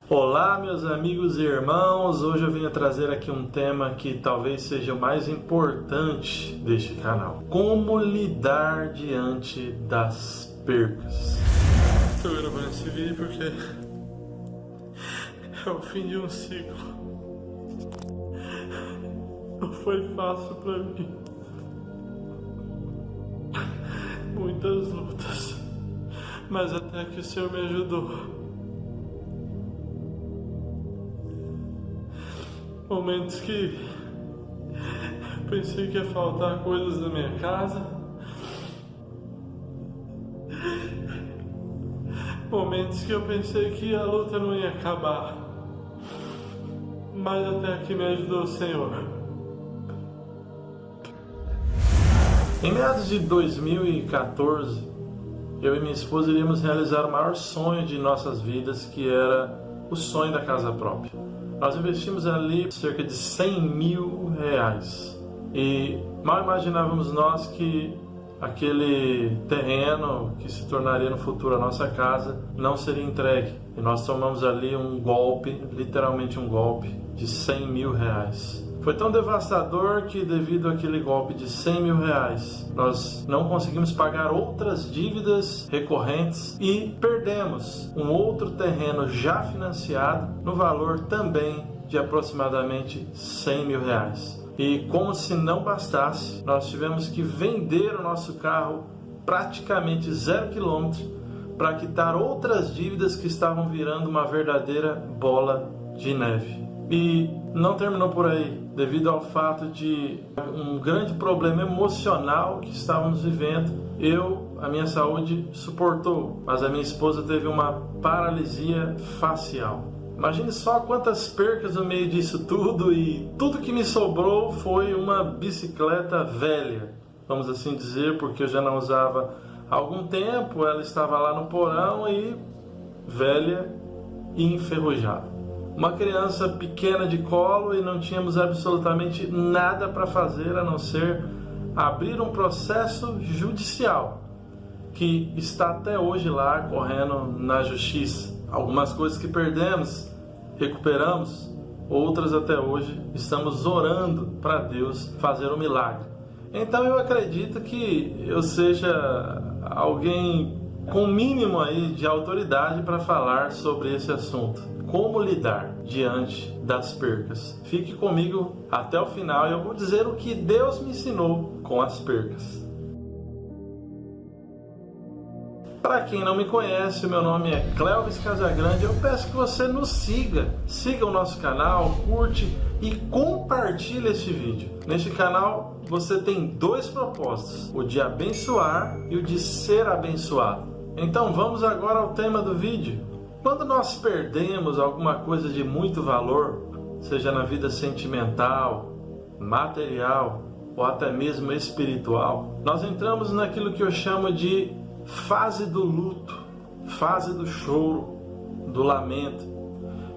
Olá, meus amigos e irmãos, hoje eu venho trazer aqui um tema que talvez seja o mais importante deste canal. Como lidar diante das percas. Estou gravando esse vídeo porque é o fim de um ciclo. Não foi fácil para mim. Muitas lutas, mas até que o Senhor me ajudou. Momentos que eu pensei que ia faltar coisas na minha casa. Momentos que eu pensei que a luta não ia acabar. Mas até que me ajudou o Senhor. Em meados de 2014, eu e minha esposa iríamos realizar o maior sonho de nossas vidas, que era o sonho da casa própria. Nós investimos ali cerca de R$100 mil e mal imaginávamos nós que aquele terreno que se tornaria no futuro a nossa casa não seria entregue. E nós tomamos ali um golpe, literalmente um golpe de R$100 mil. Foi tão devastador que, devido àquele golpe de R$100 mil, nós não conseguimos pagar outras dívidas recorrentes e perdemos um outro terreno já financiado no valor também de aproximadamente R$100 mil. E como se não bastasse, nós tivemos que vender o nosso carro praticamente 0 km para quitar outras dívidas que estavam virando uma verdadeira bola de neve. E não terminou por aí, devido ao fato de um grande problema emocional que estávamos vivendo. A minha saúde suportou, mas a minha esposa teve uma paralisia facial. Imagine só quantas percas no meio disso tudo, e tudo que me sobrou foi uma bicicleta velha, vamos assim dizer, porque eu já não usava há algum tempo. Ela estava lá no porão e velha e enferrujada. Uma criança pequena de colo e não tínhamos absolutamente nada para fazer a não ser abrir um processo judicial que está até hoje lá correndo na justiça. Algumas coisas que perdemos, recuperamos, outras até hoje estamos orando para Deus fazer um milagre. Então eu acredito que eu seja alguém com o mínimo aí de autoridade para falar sobre esse assunto. Como lidar diante das percas? Fique comigo até o final e eu vou dizer o que Deus me ensinou com as percas. Para quem não me conhece, o meu nome é Clévis Casagrande. Eu peço que você nos siga o nosso canal, curte e compartilhe este vídeo. Neste canal você tem dois propósitos: o de abençoar e o de ser abençoado. Então vamos agora ao tema do vídeo. Quando nós perdemos alguma coisa de muito valor, seja na vida sentimental, material ou até mesmo espiritual, nós entramos naquilo que eu chamo de fase do luto, fase do choro, do lamento.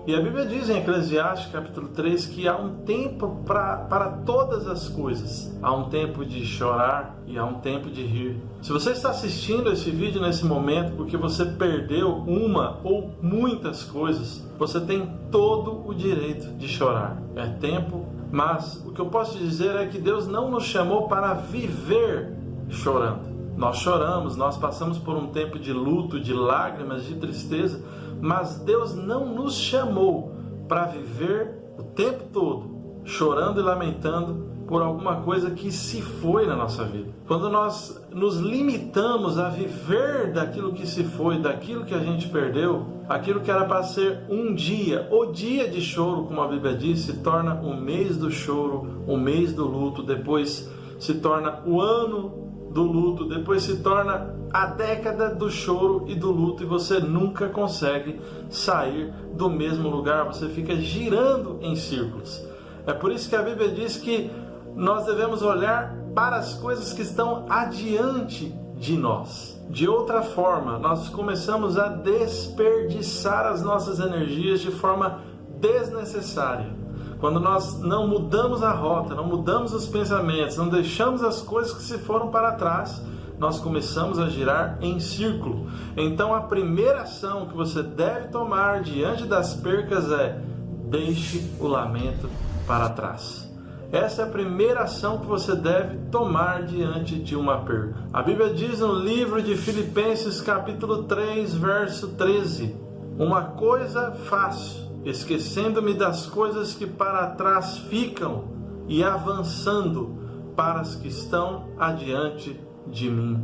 E a Bíblia diz em Eclesiastes capítulo 3 que há um tempo para todas as coisas. Há um tempo de chorar e há um tempo de rir. Se você está assistindo esse vídeo nesse momento porque você perdeu uma ou muitas coisas, você tem todo o direito de chorar. É tempo, mas o que eu posso te dizer é que Deus não nos chamou para viver chorando. Nós choramos, nós passamos por um tempo de luto, de lágrimas, de tristeza, mas Deus não nos chamou para viver o tempo todo chorando e lamentando por alguma coisa que se foi na nossa vida. Quando nós nos limitamos a viver daquilo que se foi, daquilo que a gente perdeu, aquilo que era para ser um dia, o dia de choro, como a Bíblia diz, se torna o mês do choro, o mês do luto, depois se torna o ano do luto, depois se torna a década do choro e do luto, e você nunca consegue sair do mesmo lugar, você fica girando em círculos. É por isso que a Bíblia diz que nós devemos olhar para as coisas que estão adiante de nós. De outra forma, nós começamos a desperdiçar as nossas energias de forma desnecessária. Quando nós não mudamos a rota, não mudamos os pensamentos, não deixamos as coisas que se foram para trás, nós começamos a girar em círculo. Então a primeira ação que você deve tomar diante das percas é: deixe o lamento para trás. Essa é a primeira ação que você deve tomar diante de uma perca. A Bíblia diz no livro de Filipenses capítulo 3, verso 13: uma coisa faço, esquecendo-me das coisas que para trás ficam e avançando para as que estão adiante de mim.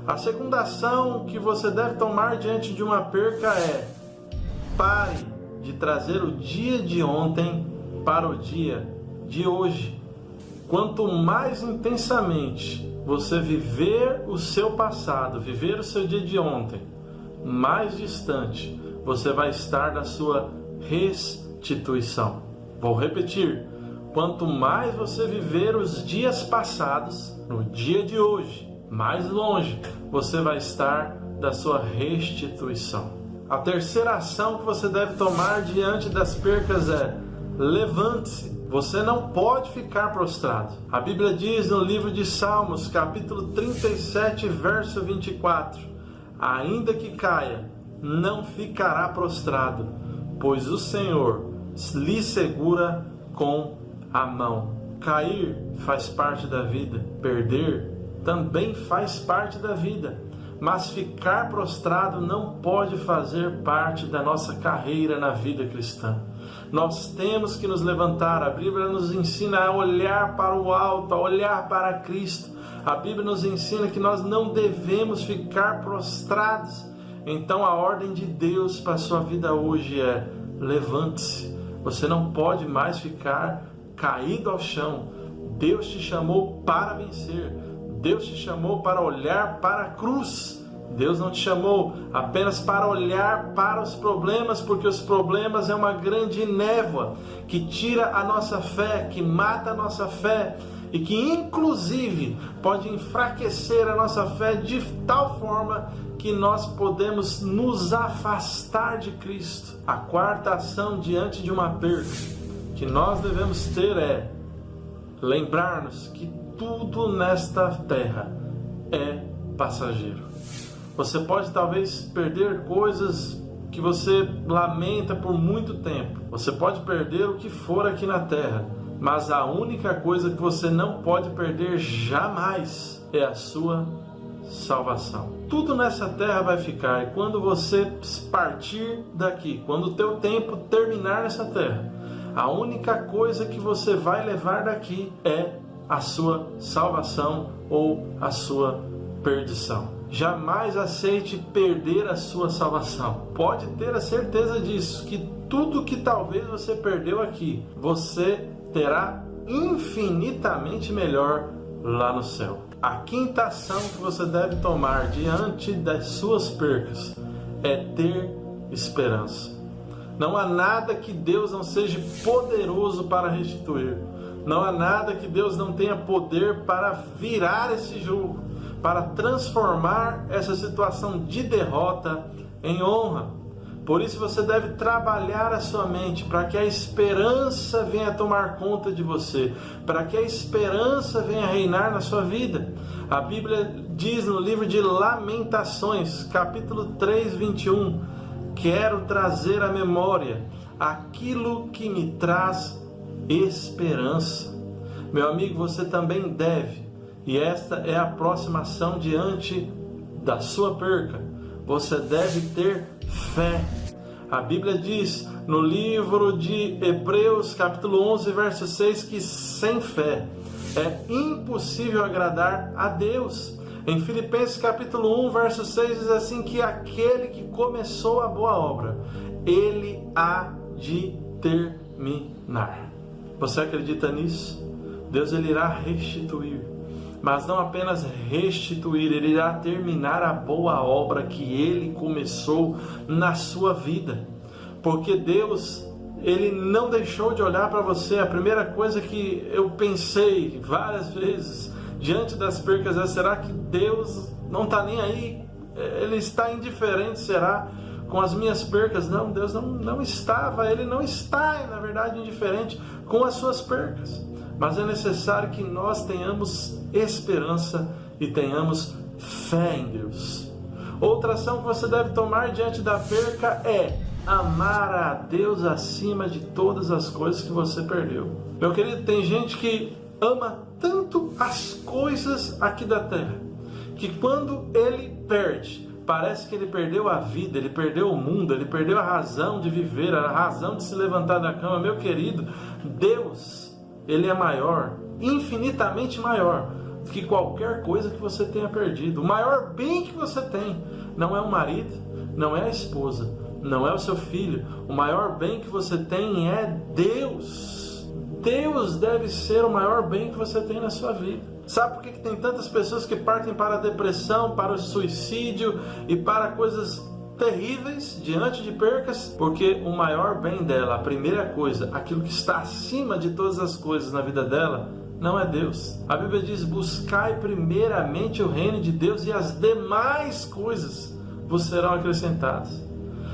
A segunda ação que você deve tomar diante de uma perca é: pare de trazer o dia de ontem para o dia de hoje. Quanto mais intensamente você viver o seu passado, viver o seu dia de ontem, mais distante você vai estar da sua restituição. Vou repetir: quanto mais você viver os dias passados, no dia de hoje, mais longe você vai estar da sua restituição. A terceira ação que você deve tomar diante das percas é: levante-se. Você não pode ficar prostrado. A Bíblia diz no livro de Salmos, capítulo 37, verso 24: ainda que caia, não ficará prostrado, pois o Senhor lhe segura com a mão. Cair faz parte da vida, perder também faz parte da vida, mas ficar prostrado não pode fazer parte da nossa carreira na vida cristã. Nós temos que nos levantar. A Bíblia nos ensina a olhar para o alto, a olhar para Cristo. A Bíblia nos ensina que nós não devemos ficar prostrados. Então a ordem de Deus para a sua vida hoje é: levante-se. Você não pode mais ficar caído ao chão. Deus te chamou para vencer. Deus te chamou para olhar para a cruz. Deus não te chamou apenas para olhar para os problemas, porque os problemas é uma grande névoa que tira a nossa fé, que mata a nossa fé e que inclusive pode enfraquecer a nossa fé de tal forma que nós podemos nos afastar de Cristo. A quarta ação diante de uma perda que nós devemos ter é lembrar-nos que tudo nesta terra é passageiro. Você pode talvez perder coisas que você lamenta por muito tempo. Você pode perder o que for aqui na terra, mas a única coisa que você não pode perder jamais é a sua salvação. Tudo nessa terra vai ficar, e quando você partir daqui, quando o teu tempo terminar nessa terra, a única coisa que você vai levar daqui é a sua salvação ou a sua perdição. Jamais aceite perder a sua salvação. Pode ter a certeza disso, que tudo que talvez você perdeu aqui, você terá infinitamente melhor lá no céu. A quinta ação que você deve tomar diante das suas percas é ter esperança. Não há nada que Deus não seja poderoso para restituir. Não há nada que Deus não tenha poder para virar esse jogo, para transformar essa situação de derrota em honra. Por isso você deve trabalhar a sua mente para que a esperança venha tomar conta de você, para que a esperança venha reinar na sua vida. A Bíblia diz no livro de Lamentações, capítulo 3, 21, quero trazer à memória aquilo que me traz esperança. Meu amigo, você também deve, e esta é a próxima ação diante da sua perca, você deve ter fé. A Bíblia diz no livro de Hebreus, capítulo 11, verso 6, que sem fé é impossível agradar a Deus. Em Filipenses, capítulo 1, verso 6, diz assim, que aquele que começou a boa obra, ele há de terminar. Você acredita nisso? Deus ele irá restituir. Mas não apenas restituir, ele irá terminar a boa obra que ele começou na sua vida. Porque Deus, ele não deixou de olhar para você. A primeira coisa que eu pensei várias vezes diante das percas é: será que Deus não está nem aí? Ele está indiferente, será, com as minhas percas? Não, Deus não estava, ele não está, na verdade, indiferente com as suas percas. Mas é necessário que nós tenhamos esperança e tenhamos fé em Deus. Outra ação que você deve tomar diante da perca é amar a Deus acima de todas as coisas que você perdeu. Meu querido, tem gente que ama tanto as coisas aqui da terra, que quando ele perde, parece que ele perdeu a vida, ele perdeu o mundo, ele perdeu a razão de viver, a razão de se levantar da cama. Meu querido, Deus, Ele é maior, infinitamente maior do que qualquer coisa que você tenha perdido. O maior bem que você tem não é o marido, não é a esposa, não é o seu filho. O maior bem que você tem é Deus. Deus deve ser o maior bem que você tem na sua vida. Sabe por que tem tantas pessoas que partem para a depressão, para o suicídio e para coisas terríveis diante de percas? Porque o maior bem dela, a primeira coisa, aquilo que está acima de todas as coisas na vida dela, não é Deus. A Bíblia diz: buscai primeiramente o reino de Deus e as demais coisas vos serão acrescentadas.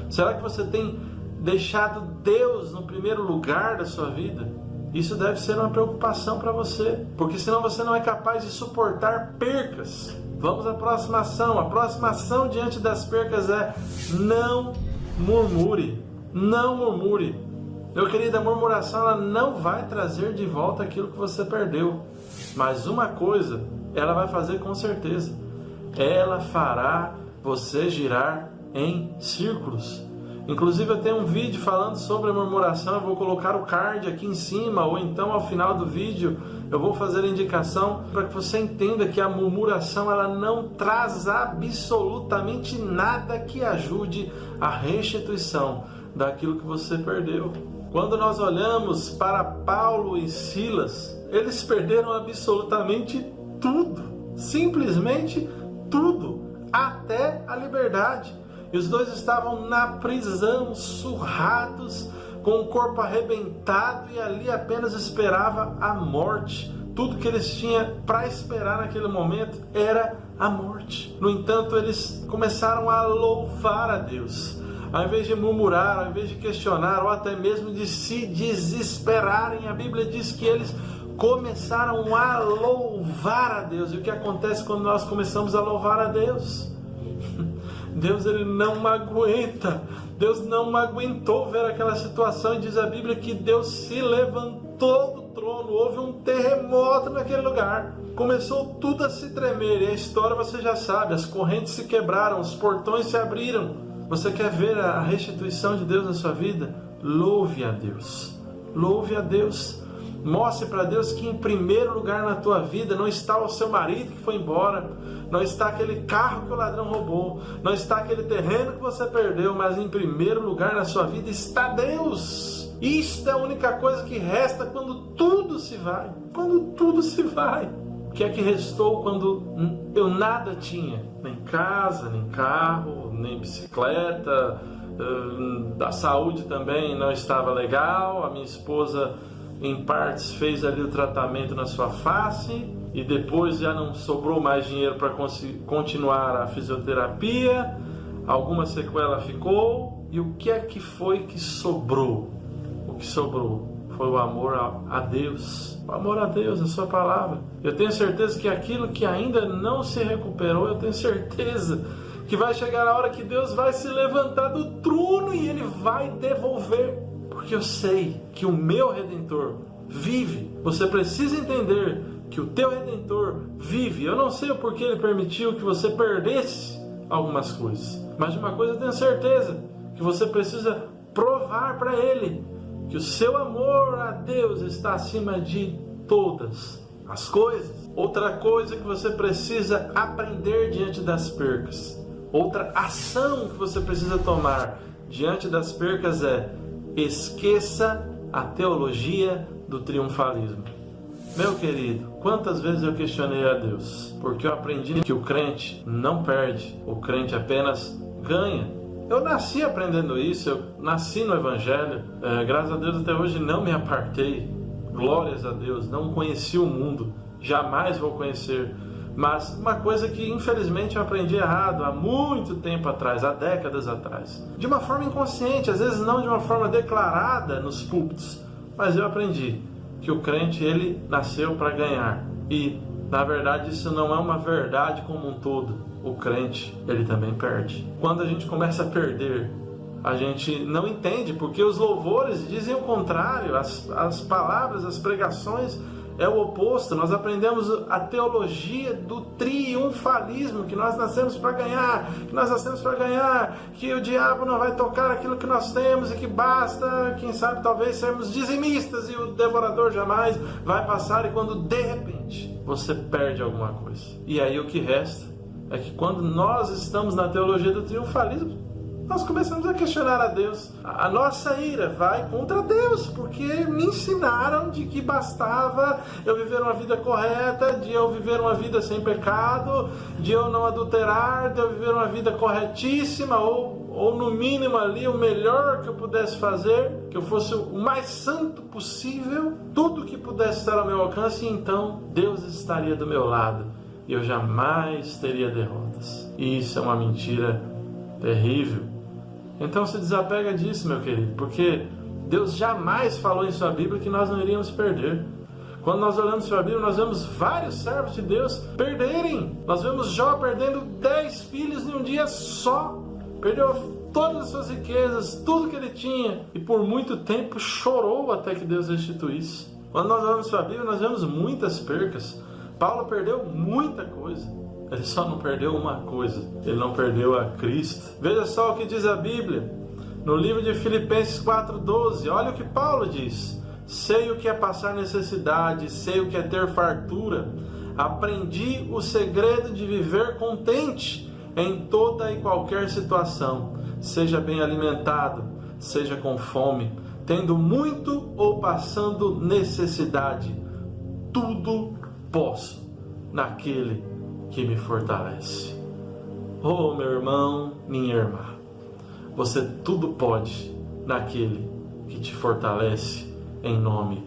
Será que você tem deixado Deus no primeiro lugar da sua vida? Isso deve ser uma preocupação para você, porque senão você não é capaz de suportar percas. Vamos à próxima ação. A próxima ação diante das percas é: não murmure. Não murmure. Meu querido, a murmuração ela não vai trazer de volta aquilo que você perdeu. Mas uma coisa ela vai fazer com certeza: ela fará você girar em círculos. Inclusive eu tenho um vídeo falando sobre a murmuração, eu vou colocar o card aqui em cima, ou então ao final do vídeo eu vou fazer a indicação para que você entenda que a murmuração ela não traz absolutamente nada que ajude a restituição daquilo que você perdeu. Quando nós olhamos para Paulo e Silas, eles perderam absolutamente tudo, simplesmente tudo, até a liberdade. E os dois estavam na prisão, surrados, com o corpo arrebentado, e ali apenas esperava a morte. Tudo que eles tinham para esperar naquele momento era a morte. No entanto, eles começaram a louvar a Deus. Ao invés de murmurar, ao invés de questionar, ou até mesmo de se desesperarem, a Bíblia diz que eles começaram a louvar a Deus. E o que acontece quando nós começamos a louvar a Deus? Deus ele não aguenta. Deus não aguentou ver aquela situação, e diz a Bíblia que Deus se levantou do trono. Houve um terremoto naquele lugar. Começou tudo a se tremer, e a história você já sabe: as correntes se quebraram, os portões se abriram. Você quer ver a restituição de Deus na sua vida? Louve a Deus. Louve a Deus. Mostre para Deus que em primeiro lugar na tua vida não está o seu marido que foi embora, não está aquele carro que o ladrão roubou, não está aquele terreno que você perdeu, mas em primeiro lugar na sua vida está Deus. Isto é a única coisa que resta quando tudo se vai. Quando tudo se vai. O que é que restou quando eu nada tinha? Nem casa, nem carro, nem bicicleta, a saúde também não estava legal, a minha esposa em partes fez ali o tratamento na sua face e depois já não sobrou mais dinheiro para continuar a fisioterapia, alguma sequela ficou. E o que é que foi que sobrou? O que sobrou foi o amor a Deus, o amor a Deus, a sua palavra. Eu tenho certeza que aquilo que ainda não se recuperou, eu tenho certeza que vai chegar a hora que Deus vai se levantar do trono e Ele vai devolver. Porque eu sei que o meu Redentor vive. Você precisa entender que o teu Redentor vive. Eu não sei o porquê Ele permitiu que você perdesse algumas coisas, mas de uma coisa eu tenho certeza: que você precisa provar para Ele que o seu amor a Deus está acima de todas as coisas. Outra coisa que você precisa aprender diante das percas, outra ação que você precisa tomar diante das percas é: esqueça a teologia do triunfalismo. Meu querido, quantas vezes eu questionei a Deus? Porque eu aprendi que o crente não perde, o crente apenas ganha. Eu nasci aprendendo isso, eu nasci no Evangelho, graças a Deus até hoje não me apartei, glórias a Deus, não conheci o mundo, jamais vou conhecer. Mas uma coisa que infelizmente eu aprendi errado há muito tempo atrás, há décadas atrás, de uma forma inconsciente, às vezes não de uma forma declarada nos púlpitos, mas eu aprendi que o crente ele nasceu para ganhar, e Na verdade, isso não é uma verdade como um todo. O crente, ele também perde. Quando a gente começa a perder, a gente não entende, porque os louvores dizem o contrário, as palavras, as pregações é o oposto. Nós aprendemos a teologia do triunfalismo, que nós nascemos para ganhar, que o diabo não vai tocar aquilo que nós temos e que basta, quem sabe, talvez sermos dizimistas e o devorador jamais vai passar. E quando de repente você perde alguma coisa, e aí o que resta é que quando nós estamos na teologia do triunfalismo, nós começamos a questionar a Deus. A nossa ira vai contra Deus, porque me ensinaram de que bastava eu viver uma vida correta, de eu viver uma vida sem pecado, de eu não adulterar, de eu viver uma vida corretíssima, ou no mínimo ali o melhor que eu pudesse fazer, que eu fosse o mais santo possível, tudo que pudesse estar ao meu alcance, e então Deus estaria do meu lado e eu jamais teria derrotas. E isso é uma mentira terrível. Então se desapega disso, meu querido, porque Deus jamais falou em sua Bíblia que nós não iríamos perder. Quando nós olhamos para a Bíblia, nós vemos vários servos de Deus perderem. Nós vemos Jó perdendo 10 filhos em um dia só. Perdeu todas as suas riquezas, tudo que ele tinha, e por muito tempo chorou até que Deus restituísse. Quando nós olhamos para a Bíblia, nós vemos muitas percas. Paulo perdeu muita coisa. Ele só não perdeu uma coisa: ele não perdeu a Cristo. Veja só o que diz a Bíblia no livro de Filipenses 4:12. Olha o que Paulo diz: sei o que é passar necessidade, sei o que é ter fartura. Aprendi o segredo de viver contente em toda e qualquer situação, seja bem alimentado, seja com fome, tendo muito ou passando necessidade. Tudo posso naquele que me fortalece. Oh, meu irmão, minha irmã, você tudo pode naquele que te fortalece, em nome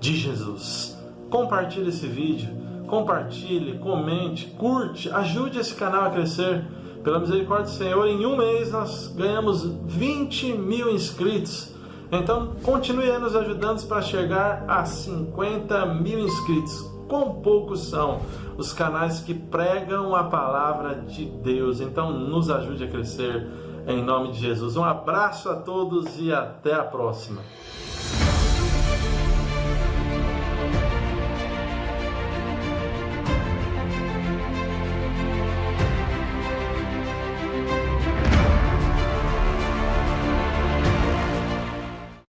de Jesus. Compartilhe esse vídeo, compartilhe, comente, curte, ajude esse canal a crescer. Pela misericórdia do Senhor, em um mês nós ganhamos 20 mil inscritos. Então continue aí nos ajudando para chegar a 50 mil inscritos. Quão poucos são os canais que pregam a palavra de Deus. Então nos ajude a crescer em nome de Jesus. Um abraço a todos e até a próxima.